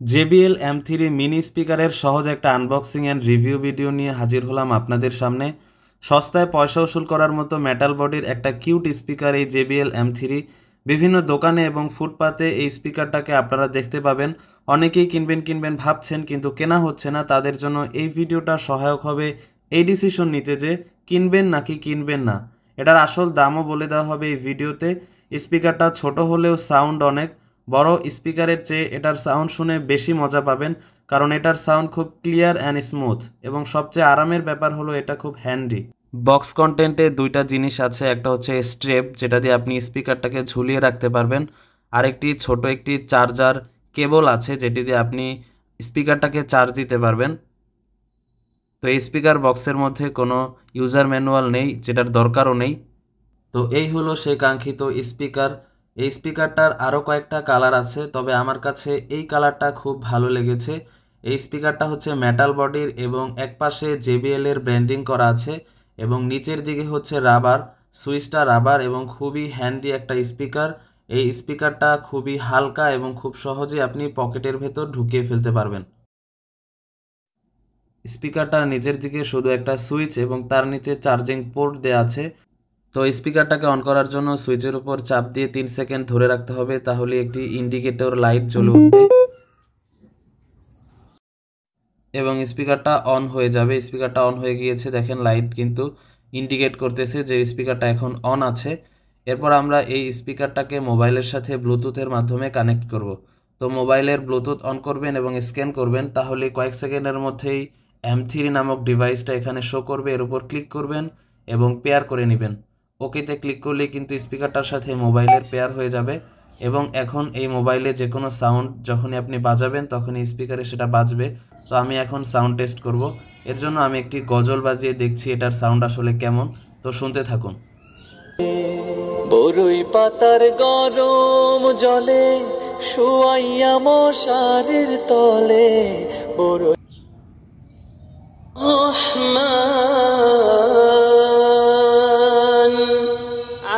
JBL M3 mini স্পিকারের সহজ একটা আনবক্সিং অ্যান্ড রিভিউ ভিডিও নিয়ে হাজির হলাম আপনাদের সামনে। সস্তায় পয়সা উসুল করার মতো মেটাল বডির একটা কিউট স্পিকার এই JBL M3। বিভিন্ন দোকানে এবং ফুটপাতে এই স্পিকারটাকে আপনারা দেখতে পাবেন। অনেকেই কিনবেন ভাবছেন কিন্তু কেনা হচ্ছে না। তাদের জন্য এই ভিডিওটা সহায়ক হবে এই ডিসিশন নিতে যে কিনবেন নাকি কিনবেন না। এটার আসল দামও বলে দেওয়া হবে এই ভিডিওতে। স্পিকারটা ছোট হলেও সাউন্ড অনেক বড়। স্পিকারের চেয়ে এটার সাউন্ড শুনে বেশি মজা পাবেন, কারণ এটার সাউন্ড খুব ক্লিয়ার অ্যান্ড স্মুথ এবং সবচেয়ে আরামের ব্যাপার হলো এটা খুব হ্যান্ডি। বক্স কন্টেন্টে দুইটা জিনিস আছে, একটা হচ্ছে স্ট্রেপ যেটা দিয়ে আপনি স্পিকারটাকে ঝুলিয়ে রাখতে পারবেন, আরেকটি ছোট একটি চার্জার কেবল আছে যেটি দিয়ে আপনি স্পিকারটাকে চার্জ দিতে পারবেন। তো এই স্পিকার বক্সের মধ্যে কোনো ইউজার ম্যানুয়াল নেই, যেটার দরকারও নেই। তো এই হলো সেই কাঙ্ক্ষিত স্পিকার। এই স্পিকারটার আরও কয়েকটা কালার আছে, তবে আমার কাছে এই কালারটা খুব ভালো লেগেছে। এই স্পিকারটা হচ্ছে মেটাল বডির এবং একপাশে JBL এর ব্র্যান্ডিং করা আছে এবং নিচের দিকে হচ্ছে রাবার, সুইচটা রাবার এবং খুবই হ্যান্ডি একটা স্পিকার। এই স্পিকারটা খুবই হালকা এবং খুব সহজে আপনি পকেটের ভেতর ঢুকিয়ে ফেলতে পারবেন। স্পিকারটার নিচের দিকে শুধু একটা সুইচ এবং তার নিচে চার্জিং পোর্ট দেওয়া আছে। তো স্পিকারটাকে অন করার জন্য সুইচের উপর চাপ দিয়ে 3 সেকেন্ড ধরে রাখতে হবে, তাহলে একটি ইন্ডিকেটর লাইট জ্বলে উঠবে এবং স্পিকারটা অন হয়ে যাবে। স্পিকারটা অন হয়ে গিয়েছে, দেখেন লাইট কিন্তু ইন্ডিকেট করতেছে যে স্পিকারটা এখন অন আছে। এরপর আমরা এই স্পিকারটাকে মোবাইলের সাথে ব্লুটুথের মাধ্যমে কানেক্ট করব। তো মোবাইলের ব্লুটুথ অন করবেন এবং স্ক্যান করবেন, তাহলে কয়েক সেকেন্ডের মধ্যেই M3 নামক ডিভাইসটা এখানে শো করবে। এর উপর ক্লিক করবেন এবং পেয়ার করে নেবেন। ওকেতে ক্লিক করলে কিন্তু স্পিকারটার সাথে মোবাইলের পেয়ার হয়ে যাবে এবং এখন এই মোবাইলে যে কোনো সাউন্ড যখনই আপনি বাজাবেন তখনই স্পিকারে সেটা বাজবে। তো আমি এখন সাউন্ড টেস্ট করব। এর জন্য আমি একটি গজল বাজিয়ে দেখছি এটার সাউন্ড আসলে কেমন। তো শুনতে থাকুন। বরই পাতার গরম জলে শুয়াইয়া মশারির তলে বরই রহমান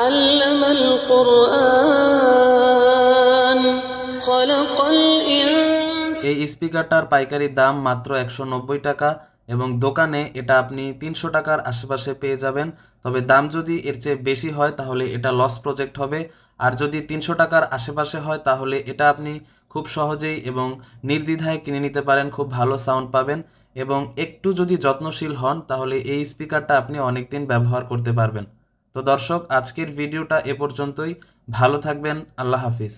আল্লামাল কুরআন খলাকাল ইনসান। এই স্পিকারটার পাইকারি দাম মাত্র 190 টাকা এবং দোকানে এটা আপনি 300 টাকার আশেপাশে পেয়ে যাবেন। তবে দাম যদি এর চেয়ে বেশি হয় তাহলে এটা লস প্রজেক্ট হবে, আর যদি 300 টাকার আশেপাশে হয় তাহলে এটা আপনি খুব সহজেই এবং নির্দ্বিধায় কিনে নিতে পারেন। খুব ভালো সাউন্ড পাবেন এবং একটু যদি যত্নশীল হন তাহলে এই স্পিকারটা আপনি অনেক দিন ব্যবহার করতে পারবেন। তো দর্শক, আজকের ভিডিওটা এ পর্যন্তই। ভালো থাকবেন। আল্লাহ হাফিজ।